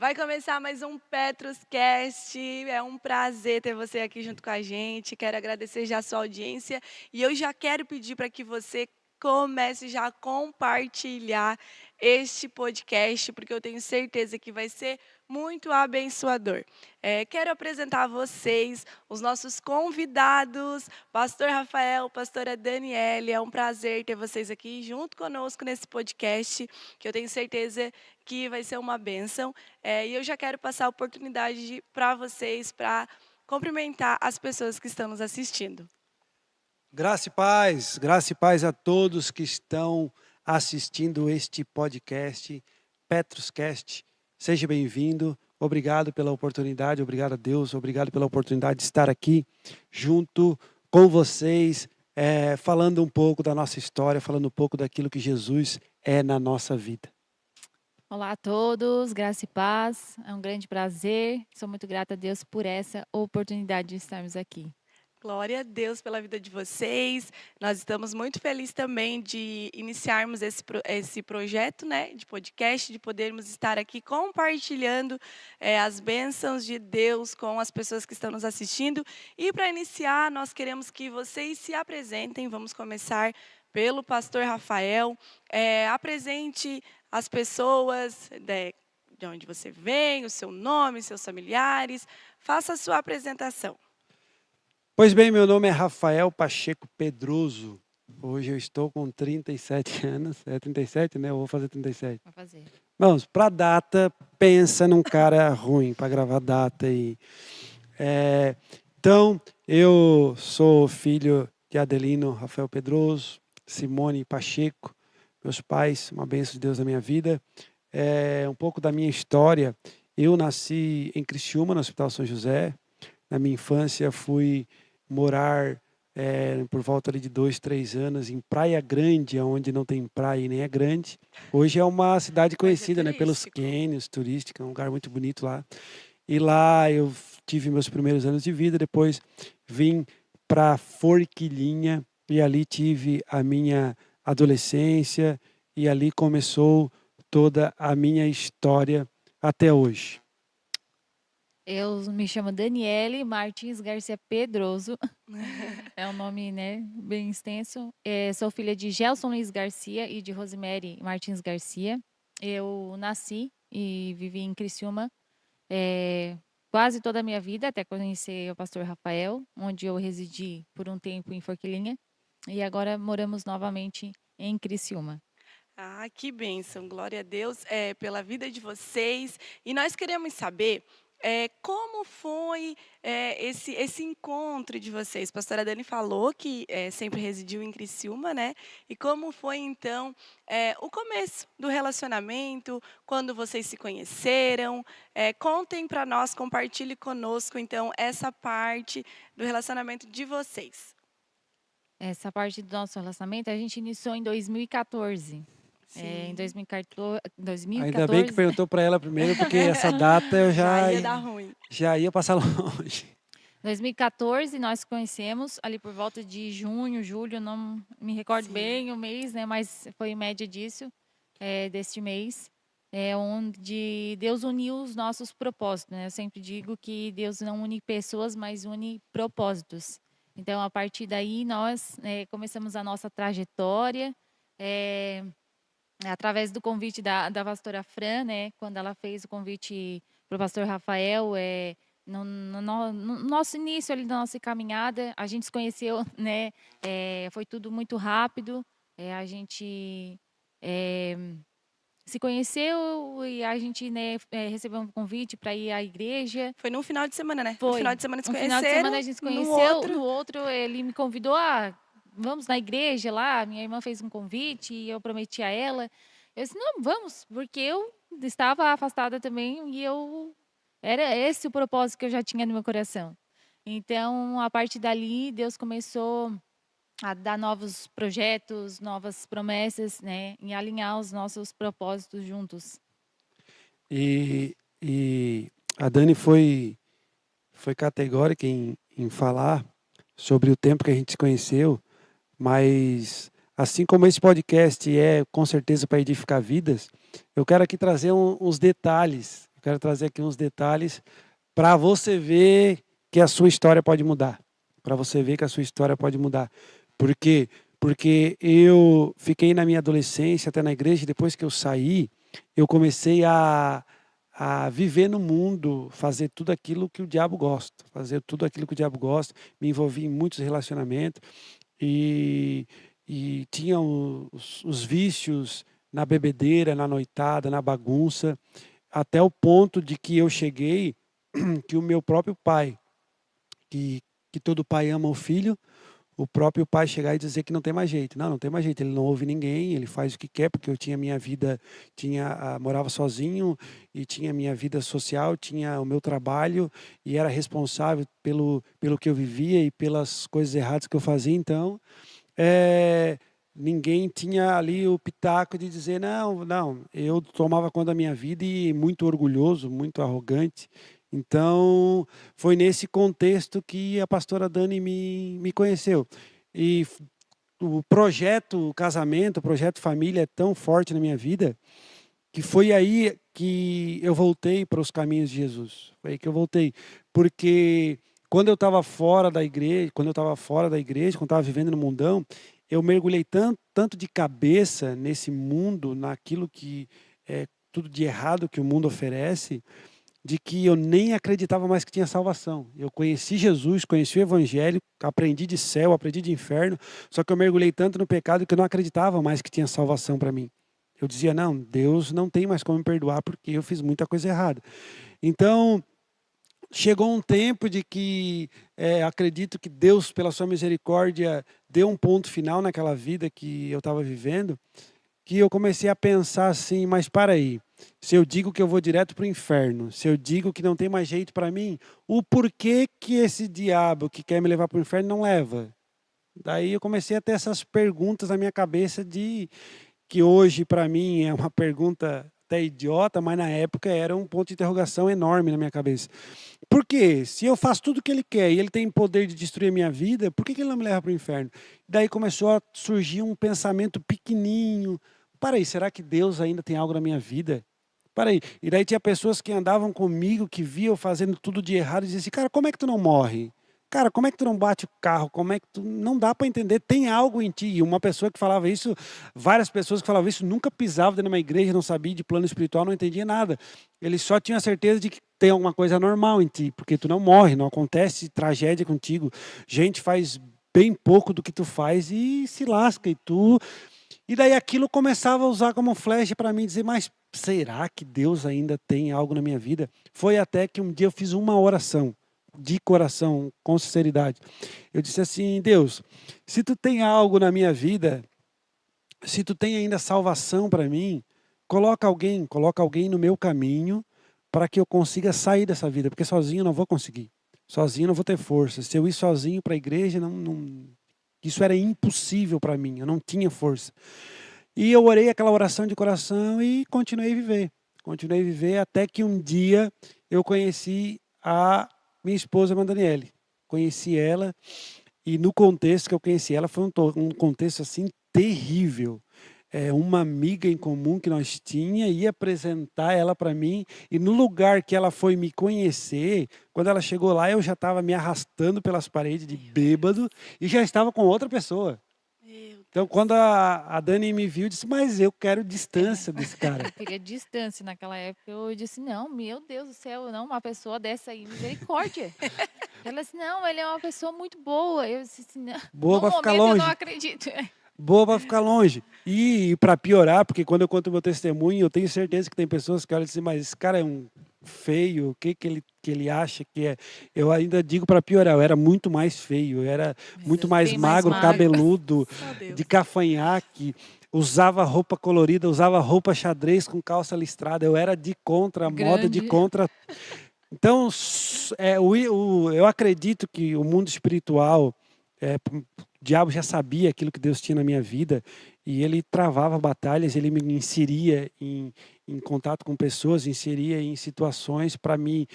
Vai começar mais um Petruscast. É um prazer ter você aqui junto com a gente. Quero agradecer já a sua audiência e eu já quero pedir para que você comece já a compartilhar este podcast, porque eu tenho certeza que vai ser muito abençoador. Quero apresentar a vocês os nossos convidados, Pastor Rafael, Pastora Daniele. É um prazer ter vocês aqui junto conosco nesse podcast, que eu tenho certeza que vai ser uma bênção. E eu já quero passar a oportunidade para vocês, para cumprimentar as pessoas que estão nos assistindo. Graça e paz a todos que estão assistindo este podcast, Petruscast. Seja bem-vindo. Obrigado pela oportunidade, obrigado a Deus, obrigado pela oportunidade de estar aqui junto com vocês, falando um pouco da nossa história, falando um pouco daquilo que Jesus é na nossa vida. Olá a todos, graça e paz. É um grande prazer. Sou muito grata a Deus por essa oportunidade de estarmos aqui. Glória a Deus pela vida de vocês. Nós estamos muito felizes também de iniciarmos esse projeto, né, de podcast, de podermos estar aqui compartilhando as bênçãos de Deus com as pessoas que estão nos assistindo. E para iniciar, nós queremos que vocês se apresentem. Vamos começar pelo pastor Rafael. Apresente as pessoas de onde você vem, o seu nome, seus familiares. Faça a sua apresentação. Pois bem, meu nome é Rafael Pacheco Pedroso. Hoje eu estou com 37 anos. É 37, né? Eu vou fazer 37. Vou fazer. Vamos, para data, pensa num cara ruim para gravar data aí. Então, eu sou filho de Adelino Rafael Pedroso, Simone Pacheco. Meus pais, uma bênção de Deus na minha vida. Um pouco da minha história. Eu nasci em Criciúma, no Hospital São José. Na minha infância, fui morar por volta ali de 2, 3 anos em Praia Grande, onde não tem praia e nem é grande. Hoje é uma cidade Hoje é conhecida, né, pelos turístico. cânions, turística, é um lugar muito bonito lá. E lá eu tive meus primeiros anos de vida, depois vim para Forquilinha e ali tive a minha adolescência e ali começou toda a minha história até hoje. Eu me chamo Daniele Martins Garcia Pedroso. É um nome, né, bem extenso. Sou filha de Gelson Luiz Garcia e de Rosemary Martins Garcia. Eu nasci e vivi em Criciúma quase toda a minha vida, até conhecer o pastor Rafael, onde eu residi por um tempo em Forquilinha. E agora moramos novamente em Criciúma. Ah, que bênção, glória a Deus pela vida de vocês. E nós queremos saber como foi esse encontro de vocês. A pastora Dani falou que sempre residiu em Criciúma, né? E como foi, então, o começo do relacionamento, quando vocês se conheceram. Contem para nós, compartilhe conosco, então, essa parte do relacionamento de vocês. Essa parte do nosso relacionamento a gente iniciou em 2014. Em Sim, 2014, Ainda bem que 2014, perguntou para ela primeiro, porque essa data eu já já, ia dar ruim. já ia passar longe. 2014 nós conhecemos ali por volta de junho, julho, não me recordo Sim. bem o mês, né? Mas foi em média disso, deste mês, onde Deus uniu os nossos propósitos, né? Eu sempre digo que Deus não une pessoas, mas une propósitos. Então, a partir daí, nós começamos a nossa trajetória, eh, através do convite da pastora Fran, né? Quando ela fez o convite para o pastor Rafael, no nosso início ali da nossa caminhada, a gente se conheceu, né? Foi tudo muito rápido. A gente eh, se conheceu e a gente, né, recebeu um convite para ir à igreja. Foi num final de semana, né? No final Foi. de semana se Um final de semana a conheceram, gente se no conheceu, outro no outro ele me convidou: vamos na igreja lá". Minha irmã fez um convite e eu prometi a ela. Eu disse: "Não, vamos", porque eu estava afastada também e eu era esse o propósito que eu já tinha no meu coração. Então, a partir dali, Deus começou a dar novos projetos, novas promessas, né, em alinhar os nossos propósitos juntos. E a Dani foi categórica em falar sobre o tempo que a gente se conheceu, mas assim como esse podcast é com certeza para edificar vidas, eu quero aqui trazer uns detalhes Eu quero trazer aqui uns detalhes para você ver que a sua história pode mudar. Para você ver que a sua história pode mudar. Por quê? Porque eu fiquei na minha adolescência, até na igreja, depois que eu saí, eu comecei a viver no mundo, fazer tudo aquilo que o diabo gosta, fazer tudo aquilo que o diabo gosta, me envolvi em muitos relacionamentos e, e tinha os vícios na bebedeira, na noitada, na bagunça, até o ponto de que eu cheguei que o meu próprio pai, que todo pai ama o filho, o próprio pai chegar e dizer que não tem mais jeito. Não, não tem mais jeito. Ele não ouve ninguém, ele faz o que quer, porque eu tinha minha vida, morava sozinho e tinha minha vida social, tinha o meu trabalho e era responsável pelo que eu vivia e pelas coisas erradas que eu fazia. Então, ninguém tinha ali o pitaco de dizer não, não. Eu tomava conta da minha vida e muito orgulhoso, muito arrogante. Então, foi nesse contexto que a pastora Dani me conheceu. E o projeto casamento, o projeto família é tão forte na minha vida que foi aí que eu voltei para os caminhos de Jesus. Foi aí que eu voltei. Porque quando eu estava fora da igreja, quando eu estava vivendo no mundão, eu mergulhei tanto de cabeça nesse mundo, naquilo que é tudo de errado que o mundo oferece, de que eu nem acreditava mais que tinha salvação. Eu conheci Jesus, conheci o Evangelho, aprendi de céu, aprendi de inferno, só que eu mergulhei tanto no pecado que eu não acreditava mais que tinha salvação para mim. Eu dizia, não, Deus não tem mais como me perdoar porque eu fiz muita coisa errada. Então, chegou um tempo de que acredito que Deus, pela sua misericórdia, deu um ponto final naquela vida que eu estava vivendo, que eu comecei a pensar assim, mas para aí, se eu digo que eu vou direto para o inferno, se eu digo que não tem mais jeito para mim, o porquê que esse diabo que quer me levar para o inferno não leva? Daí eu comecei a ter essas perguntas na minha cabeça que hoje para mim é uma pergunta até idiota, mas na época era um ponto de interrogação enorme na minha cabeça. Por quê? Se eu faço tudo o que ele quer e ele tem poder de destruir a minha vida, por que ele não me leva para o inferno? Daí começou a surgir um pensamento pequenininho. Para aí, será que Deus ainda tem algo na minha vida? Para aí. E daí tinha pessoas que andavam comigo, que viam fazendo tudo de errado e diziam assim, cara, como é que tu não morre? Cara, como é que tu não bate o carro? Como é que tu... Não dá para entender, tem algo em ti. E uma pessoa que falava isso, várias pessoas que falavam isso, nunca pisavam dentro de uma igreja, não sabia de plano espiritual, não entendia nada. Eles só tinham a certeza de que tem alguma coisa normal em ti, porque tu não morre, não acontece tragédia contigo. Gente faz bem pouco do que tu faz e se lasca. E daí aquilo começava a usar como flecha para mim, dizer, mas será que Deus ainda tem algo na minha vida? Foi até que um dia eu fiz uma oração, de coração, com sinceridade. Eu disse assim, Deus, se tu tem algo na minha vida, se tu tem ainda salvação para mim, coloca alguém no meu caminho para que eu consiga sair dessa vida, porque sozinho eu não vou conseguir. Sozinho eu não vou ter força. Se eu ir sozinho para a igreja, isso era impossível para mim, eu não tinha força. E eu orei aquela oração de coração e continuei a viver. Continuei a viver até que um dia eu conheci a minha esposa, Mandaniele. Conheci ela e no contexto que eu conheci ela foi um contexto assim terrível. Uma amiga em comum que nós tinha ia apresentar ela para mim e no lugar que ela foi me conhecer, quando ela chegou lá eu já estava me arrastando pelas paredes de bêbado e já estava com outra pessoa. Então, quando a Dani me viu, disse, mas eu quero distância desse cara. Eu queria distância naquela época. Eu disse, não, meu Deus do céu, não, uma pessoa dessa aí, misericórdia. Ela disse, não, ele é uma pessoa muito boa. Eu disse, não, Boa no para ficar momento eu longe. não acredito. Boa para ficar longe. E para piorar, porque quando eu conto o meu testemunho, eu tenho certeza que tem pessoas que olham assim, mas esse cara é um feio, o que ele acha que é? Eu ainda digo para piorar, eu era muito mais feio, eu era muito mais bem mais magro, magro. cabeludo, Só Deus. de cafanhaque, usava roupa colorida, usava roupa xadrez com calça listrada, eu era de contra a moda, de Grande. contra... Então, eu acredito que o mundo espiritual, o diabo já sabia aquilo que Deus tinha na minha vida e ele travava batalhas, ele me inseria em contato com pessoas, inseria em situações para me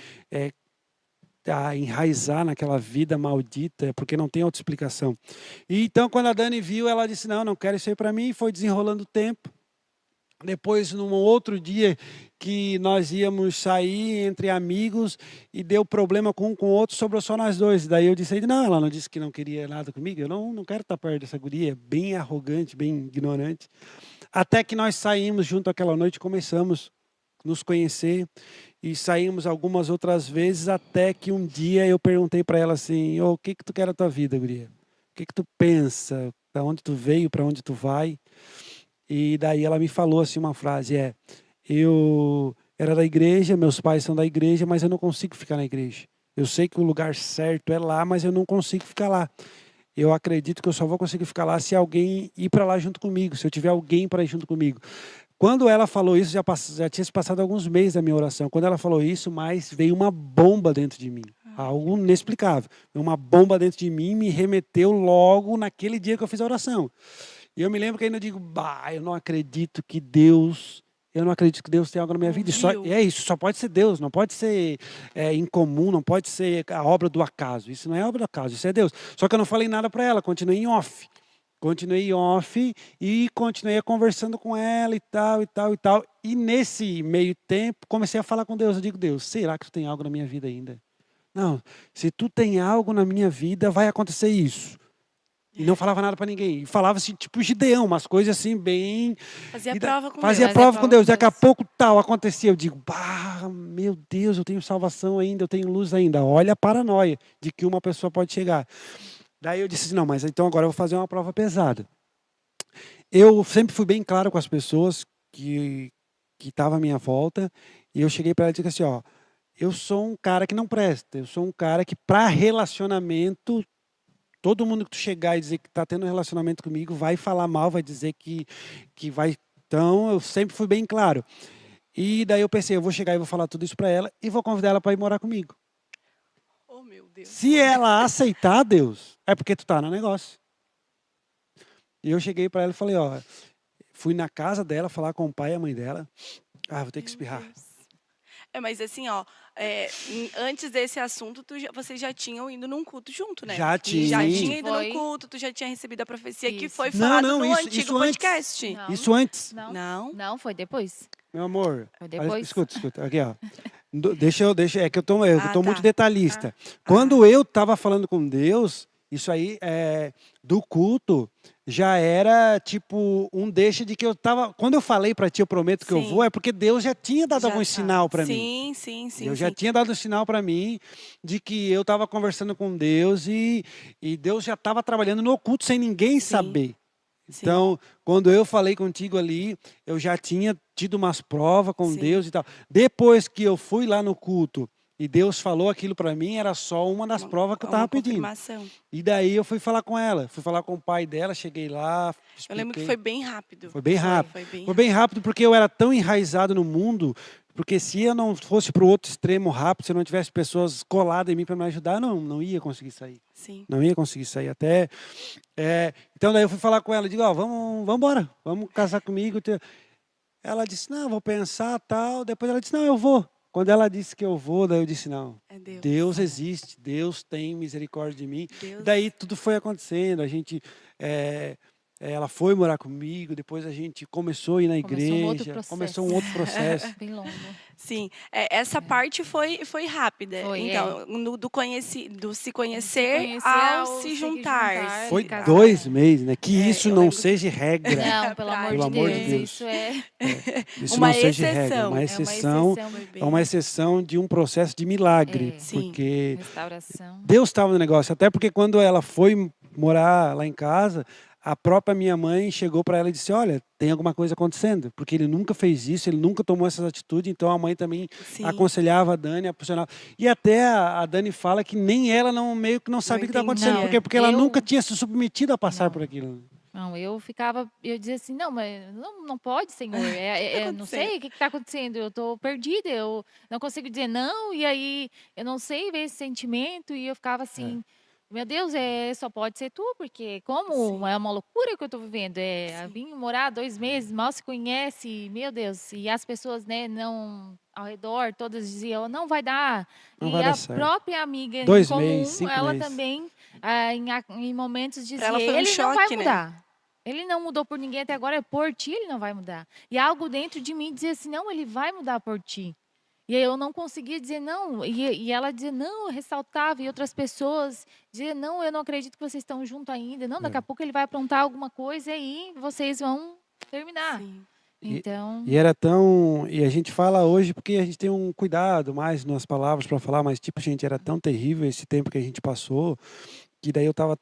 enraizar naquela vida maldita, porque não tem outra explicação. E então, quando a Dani viu, ela disse, não quero isso aí para mim, e foi desenrolando o tempo. Depois, num outro dia, que nós íamos sair entre amigos e deu problema com um com o outro, sobrou só nós dois. Daí eu disse, não, ela não disse que não queria nada comigo, eu não quero estar perto dessa guria, bem arrogante, bem ignorante. Até que nós saímos junto aquela noite, começamos a nos conhecer e saímos algumas outras vezes, até que um dia eu perguntei para ela assim, o que que tu quer da tua vida, guria? O que que tu pensa? Para onde tu veio? Para onde tu vai? E daí ela me falou assim uma frase, eu era da igreja, meus pais são da igreja, mas eu não consigo ficar na igreja. Eu sei que o lugar certo é lá, mas eu não consigo ficar lá. Eu acredito que eu só vou conseguir ficar lá se alguém ir para lá junto comigo, se eu tiver alguém para ir junto comigo. Quando ela falou isso, já tinha se passado alguns meses da minha oração. Quando ela falou isso, mas veio uma bomba dentro de mim. Algo inexplicável. Uma bomba dentro de mim me remeteu logo naquele dia que eu fiz a oração. E eu me lembro que ainda digo, eu não acredito que Deus tem algo na minha vida. Isso só pode ser Deus, não pode ser incomum, não pode ser a obra do acaso. Isso não é obra do acaso, isso é Deus. Só que eu não falei nada para ela, continuei em off. E continuei conversando com ela e tal, e tal, e tal. E nesse meio tempo, comecei a falar com Deus. Eu digo, Deus, será que tu tem algo na minha vida ainda? Não, se tu tem algo na minha vida, vai acontecer isso. E não falava nada para ninguém. E falava assim, tipo Gideão, umas coisas assim, bem... Fazia prova com Deus. Fazia prova com Deus. Daqui a pouco tal acontecia. Eu digo, meu Deus, eu tenho salvação ainda, eu tenho luz ainda. Olha a paranoia de que uma pessoa pode chegar. Daí eu disse assim, não, mas então agora eu vou fazer uma prova pesada. Eu sempre fui bem claro com as pessoas que estavam à minha volta. E eu cheguei para ela e disse assim, eu sou um cara que não presta. Eu sou um cara que, para relacionamento... Todo mundo que tu chegar e dizer que está tendo um relacionamento comigo vai falar mal, vai dizer que vai... Então, eu sempre fui bem claro. E daí eu pensei, eu vou chegar e vou falar tudo isso para ela e vou convidar ela para ir morar comigo. Oh, meu Deus. Se ela aceitar, Deus, é porque tu tá no negócio. E eu cheguei para ela e falei, fui na casa dela falar com o pai e a mãe dela. Vou ter que espirrar. Deus. Mas assim, antes desse assunto, vocês já tinham ido num culto junto, né? Já tinha. Já tinha ido num culto, tu já tinha recebido a profecia que foi Não, falado não, no isso antigo antes. podcast. Não. Isso antes. Não? Não, foi depois. Meu amor, Foi depois. escuta. Aqui, Deixa, é que eu tô muito tá. detalhista. Quando eu estava falando com Deus, isso aí do culto já era tipo um deixa de que eu tava. Quando eu falei para ti, eu prometo que eu Sim. vou, é porque Deus já tinha dado Já algum tá. sinal para mim. Sim. Eu já tinha dado um sinal para mim de que eu estava conversando com Deus e Deus já estava trabalhando no oculto sem ninguém saber. Então, quando eu falei contigo ali, eu já tinha tido umas provas com Deus e tal. Depois que eu fui lá no culto e Deus falou aquilo para mim, era só uma das provas que eu estava pedindo. Confirmação. E daí eu fui falar com ela, fui falar com o pai dela, cheguei lá, expliquei. Eu lembro que foi bem rápido. Foi bem rápido. Foi bem rápido porque eu era tão enraizado no mundo, porque se eu não fosse para o outro extremo rápido, se eu não tivesse pessoas coladas em mim para me ajudar, não ia conseguir sair. Sim. Não ia conseguir sair até... então daí eu fui falar com ela, digo, vamos embora, vamos casar comigo. Ela disse, não, vou pensar, tal. Depois ela disse, não, eu vou. Quando ela disse que eu vou, daí eu disse, não, Deus existe, Deus tem misericórdia de mim. Daí tudo foi acontecendo, a gente... ela foi morar comigo, depois a gente começou a ir na igreja, começou um outro processo. Bem longo. Sim, essa parte foi rápida. Foi, então, do se conhecer ao se juntar. Foi 2 meses, né? Que isso não seja regra. Não, pelo amor de Deus. Isso isso uma não seja exceção. regra, uma exceção. É uma exceção de um processo de milagre, porque restauração. Deus estava no negócio. Até porque quando ela foi morar lá em casa, a própria minha mãe chegou para ela e disse, olha, tem alguma coisa acontecendo, porque ele nunca fez isso, ele nunca tomou essas atitudes, então a mãe também aconselhava a Dani, apaixonava. E até a Dani fala que nem ela meio que não sabia o que estava acontecendo, porque ela nunca tinha se submetido a passar por aquilo. Não, eu dizia assim, não, mas não pode, Senhor, não sei o que está acontecendo, eu estou perdida, eu não consigo dizer não, e aí eu não sei ver esse sentimento, e eu ficava assim... Meu Deus, só pode ser tu, porque como é uma loucura que eu estou vivendo. Vim morar 2 meses, mal se conhece, meu Deus. E as pessoas, né, não ao redor, todas diziam, não vai dar. Não e vai dar a certo. própria amiga 2 em comum, meses, 5 ela meses. também, em momentos dizia, Ela foi um ele não vai choque, né? mudar. Ele não mudou por ninguém até agora, por ti ele não vai mudar. E algo dentro de mim dizia assim, não, ele vai mudar por ti. E aí eu não conseguia dizer não. E ela dizia não, eu ressaltava. E outras pessoas diziam, não, eu não acredito que vocês estão juntos ainda. Não, daqui a pouco ele vai aprontar alguma coisa e aí vocês vão terminar. Sim. E, Então, e era tão. E a gente fala hoje porque a gente tem um cuidado mais nas palavras para falar, mas, tipo, gente, era tão terrível esse tempo que a gente passou, que daí eu estava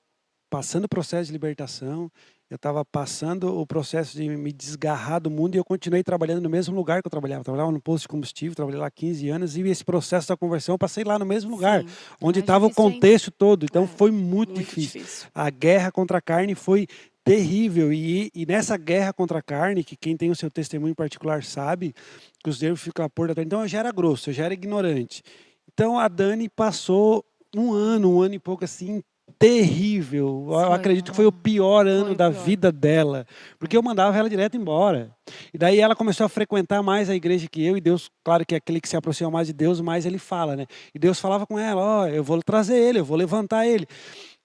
passando o processo de libertação, eu estava passando o processo de me desgarrar do mundo e eu continuei trabalhando no mesmo lugar que eu trabalhava. Eu trabalhava no posto de combustível, trabalhei lá 15 anos e esse processo da conversão eu passei lá no mesmo lugar, Sim. onde mais estava o difícil ainda. contexto todo. Então É, foi muito muito difícil. difícil. A guerra contra a carne foi terrível. E nessa guerra contra a carne, que quem tem o seu testemunho particular sabe, que os nervos ficam à porta da. Então eu já era grosso, eu já era ignorante. Então a Dani passou um ano e pouco assim, terrível. Eu Foi, acredito que foi o pior ano foi o da pior. vida dela, porque eu mandava ela direto embora. E daí ela começou a frequentar mais a igreja que eu, e Deus, claro que é aquele que se aproxima mais de Deus, mais ele fala, né? E Deus falava com ela, ó, eu vou trazer ele, eu vou levantar ele.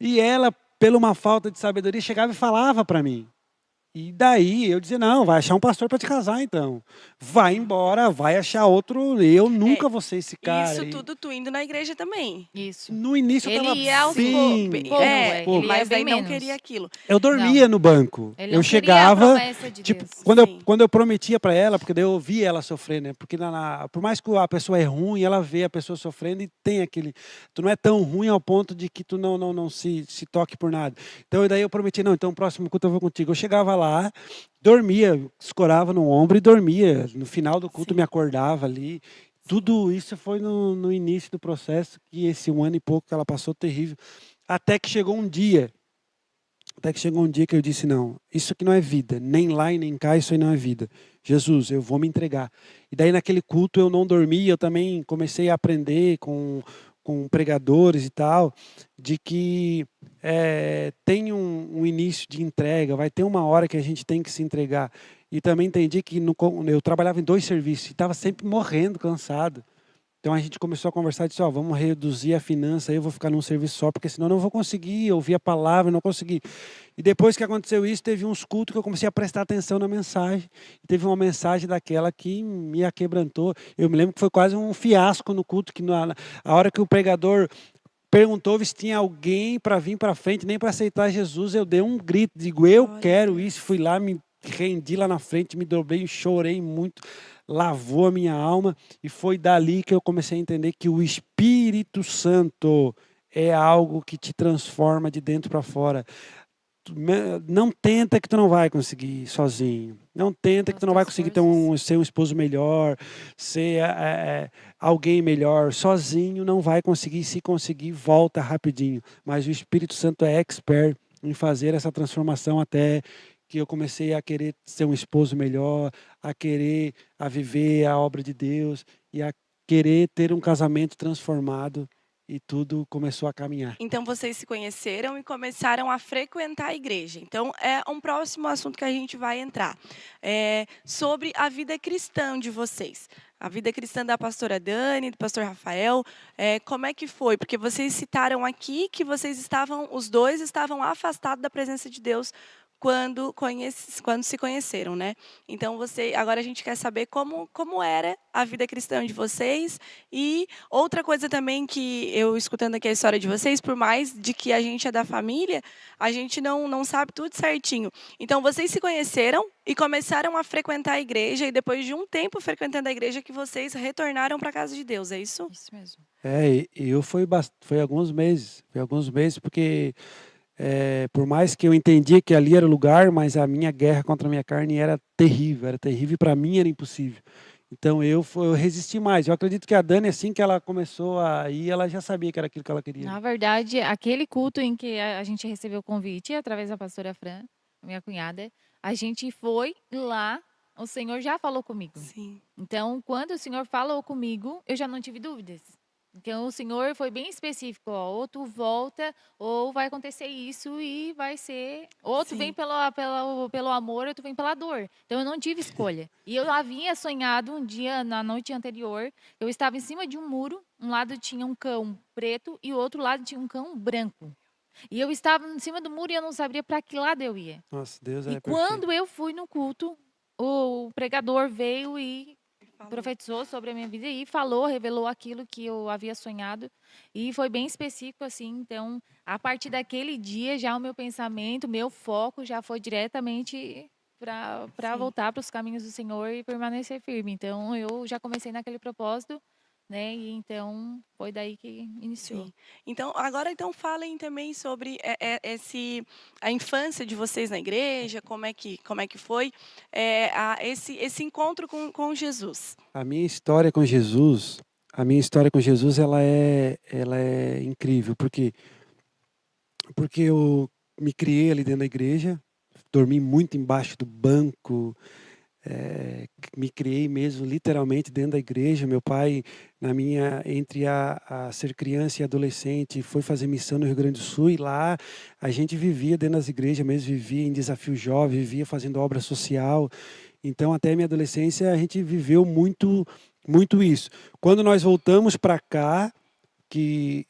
E ela, pela uma falta de sabedoria, chegava e falava para mim. E daí eu dizia, não, vai achar um pastor para te casar então. Vai embora, vai achar outro, eu É, nunca vou ser esse cara. isso E tudo tu indo na igreja também. Isso. no início eu Ele estava ia aos bem, pouco, pouco. ele ia mas bem daí não menos. queria aquilo. Eu Não, dormia no banco. ele Eu não queria a chegava, promessa de tipo, Deus. Sim. quando eu prometia para ela, porque daí eu via ela sofrer, né? Porque por mais que a pessoa é ruim, ela vê a pessoa sofrendo e tem aquele. Tu não é tão ruim ao ponto de que tu não se toque por nada. Então daí eu prometi, não, então o próximo culto eu vou contigo. Eu chegava lá, dormia, escorava no ombro e dormia. No final do culto Sim. me acordava ali. Tudo isso foi no início do processo, que esse um ano e pouco que ela passou terrível. Até que chegou um dia. Até que chegou um dia que eu disse, não, isso aqui não é vida, nem lá e nem cá, isso aí não é vida. Jesus, eu vou me entregar. E daí naquele culto eu não dormi, eu também comecei a aprender com pregadores e tal, de que tem um início de entrega, vai ter uma hora que a gente tem que se entregar. E também entendi que eu trabalhava em 2 serviços e estava sempre morrendo, cansado. Então a gente começou a conversar e disse, ó, vamos reduzir a finança, aí eu vou ficar num serviço só, porque senão eu não vou conseguir ouvir a palavra, não consegui. E depois que aconteceu isso, teve uns cultos que eu comecei a prestar atenção na mensagem. E teve uma mensagem daquela que me aquebrantou. Eu me lembro que foi quase um fiasco no culto, que a hora que o pregador perguntou se tinha alguém para vir para frente, nem para aceitar Jesus, eu dei um grito, digo, eu Glória a quero Deus. isso. Fui lá, me rendi lá na frente, me dobrei, chorei muito, lavou a minha alma e foi dali que eu comecei a entender que o Espírito Santo é algo que te transforma de dentro para fora. Não tenta que tu não vai conseguir sozinho. Não tenta que tu não vai conseguir ser um esposo melhor, ser alguém melhor. Sozinho não vai conseguir. Se conseguir, volta rapidinho. Mas o Espírito Santo é expert em fazer essa transformação até que eu comecei a querer ser um esposo melhor, a viver a obra de Deus e a querer ter um casamento transformado e tudo começou a caminhar. Então vocês se conheceram e começaram a frequentar a igreja. Então é um próximo assunto que a gente vai entrar. Sobre a vida cristã de vocês. A vida cristã da pastora Dani, do pastor Rafael, como é que foi? Porque vocês citaram aqui que os dois estavam afastados da presença de Deus quando se conheceram, né? Então agora a gente quer saber como era a vida cristã de vocês. E outra coisa também que eu escutando aqui a história de vocês, por mais de que a gente é da família, a gente não sabe tudo certinho. Então vocês se conheceram e começaram a frequentar a igreja, e depois de um tempo frequentando a igreja que vocês retornaram para a casa de Deus, é isso? Isso mesmo. Foi alguns meses. Foi alguns meses porque por mais que eu entendia que ali era o lugar, mas a minha guerra contra a minha carne era terrível e para mim era impossível. Então eu resisti mais. Eu acredito que a Dani, assim que ela começou a ir, ela já sabia que era aquilo que ela queria. Na verdade, aquele culto em que a gente recebeu o convite, através da pastora Fran, minha cunhada, a gente foi lá, o Senhor já falou comigo. Sim. Então, quando o Senhor falou comigo, eu já não tive dúvidas. Então, o Senhor foi bem específico, ó, ou tu volta, ou vai acontecer isso e vai ser... Ou tu vem Sim. pelo amor, ou tu vem pela dor. Então, eu não tive escolha. E eu havia sonhado um dia, na noite anterior, eu estava em cima de um muro, um lado tinha um cão preto e o outro lado tinha um cão branco. E eu estava em cima do muro e eu não sabia para que lado eu ia. Nossa, Deus E é perfeito. quando eu fui no culto, o pregador veio e Falou. profetizou sobre a minha vida e falou, revelou aquilo que eu havia sonhado e foi bem específico assim. Então, a partir daquele dia, já o meu pensamento, meu foco já foi diretamente para Sim. voltar para os caminhos do Senhor e permanecer firme. Então, eu já comecei naquele propósito, né? E então foi daí que iniciou. Sim. Então, agora então falem também sobre a infância de vocês na igreja, como é que foi esse encontro com Jesus. A minha história com Jesus, a minha história com Jesus, ela é incrível, porque eu me criei ali dentro da igreja, dormi muito embaixo do banco, me criei mesmo literalmente dentro da igreja. Meu pai, entre a ser criança e adolescente, foi fazer missão no Rio Grande do Sul e lá a gente vivia dentro das igrejas mesmo, vivia em desafio jovem, vivia fazendo obra social. Então, até a minha adolescência, a gente viveu muito, muito isso. Quando nós voltamos para cá, que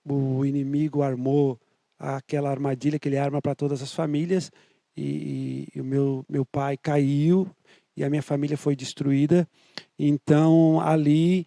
o inimigo armou aquela armadilha que ele arma para todas as famílias, e o meu pai caiu e a minha família foi destruída. Então, ali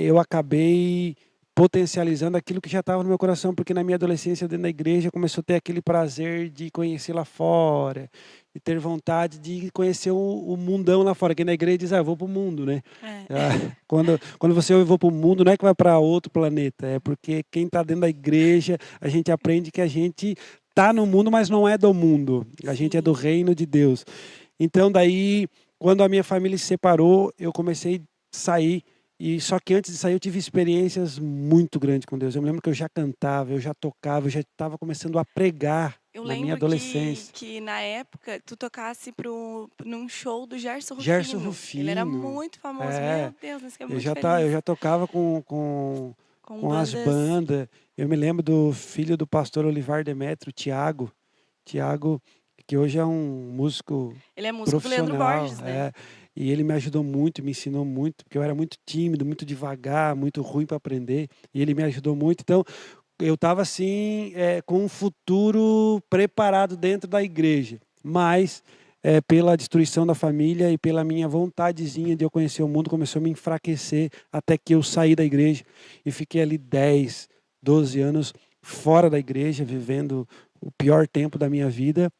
eu acabei potencializando aquilo que já estava no meu coração, porque na minha adolescência, dentro da igreja, começou a ter aquele prazer de conhecer lá fora, de ter vontade de conhecer o mundão lá fora, que na igreja diz, eu vou para o mundo, né? É. Quando você ouve vou para o mundo, não é que vai para outro planeta, é porque quem está dentro da igreja, a gente aprende que a gente está no mundo, mas não é do mundo, a gente é do Sim. reino de Deus. Então, daí, quando a minha família se separou, eu comecei a sair. E só que antes de sair eu tive experiências muito grandes com Deus. Eu me lembro que eu já cantava, eu já tocava, eu já estava começando a pregar Eu na minha lembro que, adolescência. que na época tu tocasse num show do Gerson Gerson Rufino. Ele era Rufino, muito famoso. Meu é, Deus, nós ficamos eu muito eu felizes já tocava com com as bandas. bandas. Eu me lembro do filho do pastor Olivar Demetrio, Tiago, que hoje é um músico Ele é músico do Leandro profissional, Borges, né? e ele me ajudou muito, me ensinou muito, porque eu era muito tímido, muito devagar, muito ruim para aprender, e ele me ajudou muito. Então, eu estava assim, com um futuro preparado dentro da igreja, mas pela destruição da família e pela minha vontadezinha de eu conhecer o mundo, começou a me enfraquecer até que eu saí da igreja e fiquei ali 10, 12 anos fora da igreja, vivendo o pior tempo da minha vida.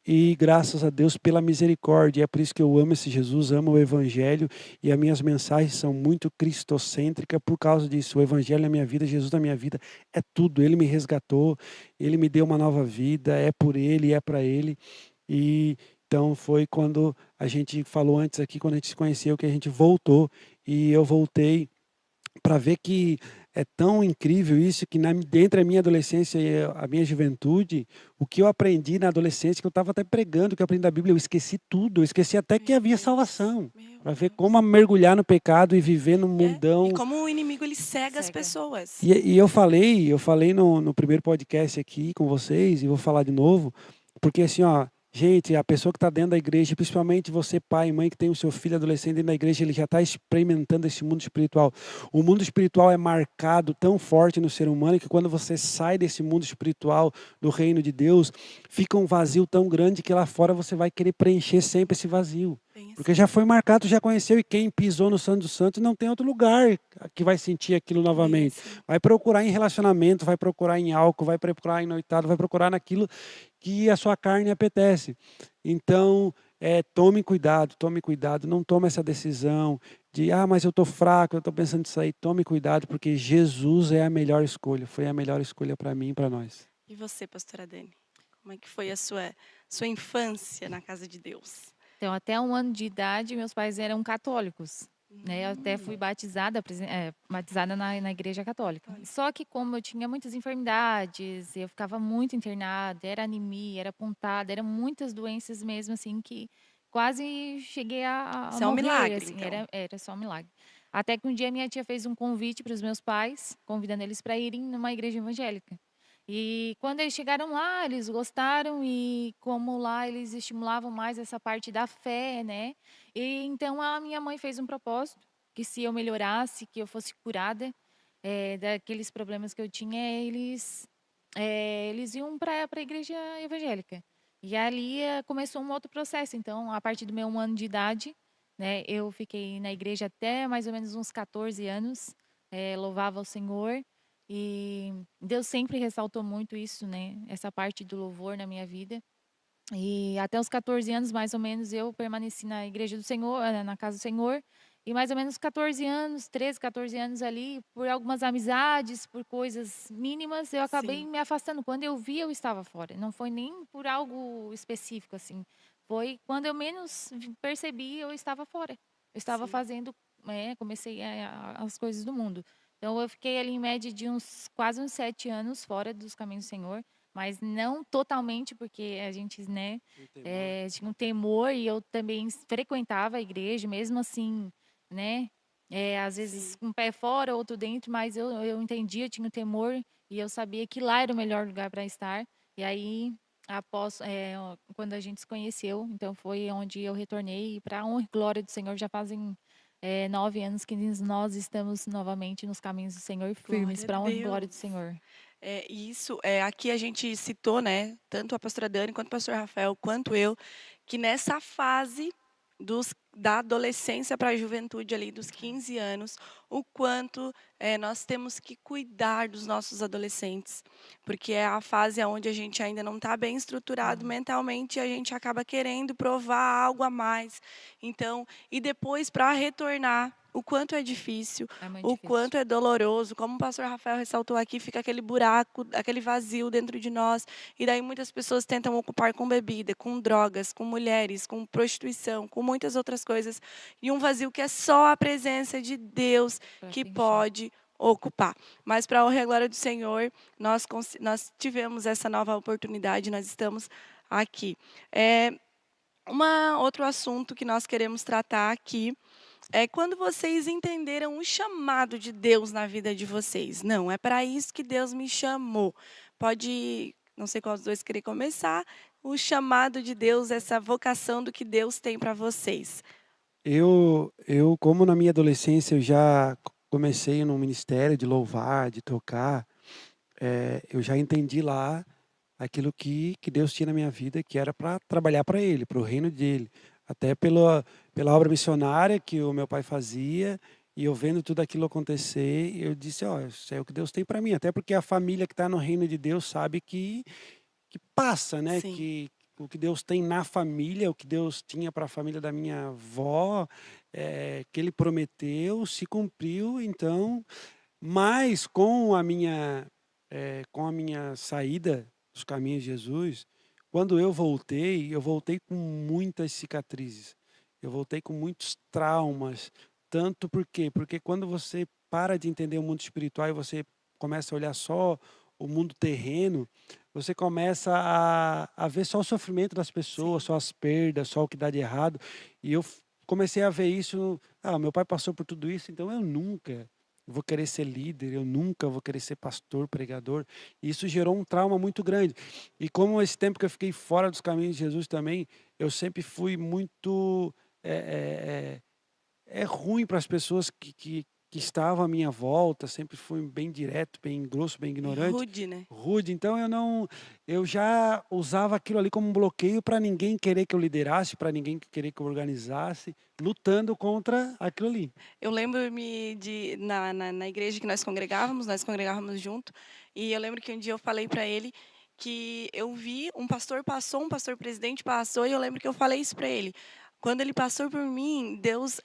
E graças a Deus pela misericórdia, é por isso que eu amo esse Jesus, amo o Evangelho, e as minhas mensagens são muito cristocêntricas por causa disso. O Evangelho na minha vida, Jesus na minha vida, é tudo. Ele me resgatou, ele me deu uma nova vida, é por ele, é para ele. E então foi quando a gente falou antes aqui, quando a gente se conheceu, que a gente voltou, e eu voltei para ver que é tão incrível isso, que dentro da minha adolescência e a minha juventude, o que eu aprendi na adolescência, que eu estava até pregando, que eu aprendi da Bíblia, eu esqueci tudo, eu esqueci até que Meu havia Deus, salvação, meu para ver Deus. como mergulhar no pecado e viver num E mundão. como o inimigo ele cega as Cega. pessoas. E eu falei no primeiro podcast aqui com vocês, e vou falar de novo, porque assim, ó, gente, a pessoa que está dentro da igreja, principalmente você, pai e mãe, que tem o seu filho adolescente dentro da igreja, ele já está experimentando esse mundo espiritual. O mundo espiritual é marcado tão forte no ser humano que quando você sai desse mundo espiritual, do reino de Deus, fica um vazio tão grande que lá fora você vai querer preencher sempre esse vazio. Bem Porque assim. já foi marcado, já conheceu, e quem pisou no Santo dos Santos não tem outro lugar que vai sentir aquilo Bem novamente. assim. Vai procurar em relacionamento, vai procurar em álcool, vai procurar em noitado, vai procurar naquilo que a sua carne apetece. Então, tome cuidado, não tome essa decisão de, mas eu estou fraco, eu estou pensando nisso aí. Tome cuidado, porque Jesus é a melhor escolha, foi a melhor escolha para mim e para nós. E você, pastora Dani? Como é que foi a sua infância na casa de Deus? Então, até 1 ano de idade, meus pais eram católicos, né? Eu até fui Hum, batizada na igreja católica. olha, Só que como eu tinha muitas enfermidades, eu ficava muito internada, era anemia, era pontada, eram muitas doenças mesmo, assim, que quase cheguei a isso é um morrer, milagre, assim, então. era só um milagre. Até que um dia minha tia fez um convite para os meus pais, convidando eles para irem numa igreja evangélica. E quando eles chegaram lá, eles gostaram e como lá eles estimulavam mais essa parte da fé, né? E então a minha mãe fez um propósito que se eu melhorasse, que eu fosse curada, daqueles problemas que eu tinha, eles iam para a igreja evangélica. E ali começou um outro processo. Então, a partir do meu 1 ano de idade, né, eu fiquei na igreja até mais ou menos uns 14 anos, louvava o Senhor. E Deus sempre ressaltou muito isso, né, essa parte do louvor na minha vida. E até os 14 anos, mais ou menos, eu permaneci na igreja do Senhor, na casa do Senhor. E mais ou menos 14 anos, 13, 14 anos ali, por algumas amizades, por coisas mínimas, eu acabei Sim, me afastando. Quando eu vi, eu estava fora. Não foi nem por algo específico, assim. Foi quando eu menos percebi, eu estava fora. Eu estava sim. fazendo, comecei as coisas do mundo. Então, eu fiquei ali em média de quase uns 7 anos fora dos caminhos do Senhor. Mas não totalmente, porque a gente, né, Um temor. tinha um temor e eu também frequentava a igreja, mesmo assim, né, às vezes Sim. um pé fora, outro dentro, mas eu entendia, tinha um temor e eu sabia que lá era o melhor lugar para estar. E aí, quando a gente se conheceu, então foi onde eu retornei e para a honra e glória do Senhor já fazem 9 anos que nós estamos novamente nos caminhos do Senhor, firmes Glória a para a honra e glória do Deus. Senhor. Aqui a gente citou, né, tanto a pastora Dani, quanto o pastor Rafael, quanto eu, que nessa fase da adolescência para a juventude ali, dos 15 anos, o quanto nós temos que cuidar dos nossos adolescentes, porque é a fase onde a gente ainda não está bem estruturado Uhum. mentalmente e a gente acaba querendo provar algo a mais. Então, e depois para retornar, o quanto é difícil, É muito o difícil. quanto é doloroso, como o pastor Rafael ressaltou aqui, fica aquele buraco, aquele vazio dentro de nós. E daí muitas pessoas tentam ocupar com bebida, com drogas, com mulheres, com prostituição, com muitas outras coisas. E um vazio que é só a presença de Deus Para que preencher. pode ocupar. Mas para a honra e a glória do Senhor, nós tivemos essa nova oportunidade, nós estamos aqui. É, outro assunto que nós queremos tratar aqui é quando vocês entenderam o chamado de Deus na vida de vocês. Não, é para isso que Deus me chamou. Pode, não sei qual dos dois querer começar, o chamado de Deus, essa vocação do que Deus tem para vocês. Como na minha adolescência eu já comecei no ministério de louvar, de tocar, eu já entendi lá aquilo que Deus tinha na minha vida, que era para trabalhar para Ele, para o reino dele. Até pela obra missionária que o meu pai fazia, e eu vendo tudo aquilo acontecer, eu disse, ó, isso é o que Deus tem para mim. Até porque a família que está no reino de Deus sabe que passa, né? Sim, Que o que Deus tem na família, o que Deus tinha para a família da minha avó, que Ele prometeu, se cumpriu. Então, mas com a minha saída dos caminhos de Jesus, quando eu voltei com muitas cicatrizes. Eu voltei com muitos traumas. Tanto porque quando você para de entender o mundo espiritual e você começa a olhar só o mundo terreno, você começa a ver só o sofrimento das pessoas, sim. só as perdas, só o que dá de errado. E eu comecei a ver isso. Meu pai passou por tudo isso, então eu nunca vou querer ser líder, eu nunca vou querer ser pastor, pregador. E isso gerou um trauma muito grande. E como esse tempo que eu fiquei fora dos caminhos de Jesus também, eu sempre fui muito ruim para as pessoas que estavam à minha volta, sempre fui bem direto, bem grosso, bem E ignorante, rude, né? rude. Então eu já usava aquilo ali como um bloqueio para ninguém querer que eu liderasse, para ninguém querer que eu organizasse, lutando contra aquilo ali. Eu lembro-me na igreja que nós congregávamos junto, e eu lembro que um dia eu falei para ele que eu vi um pastor passou, um pastor presidente passou, e eu lembro que eu falei isso para ele. Quando ele passou por mim, Deus,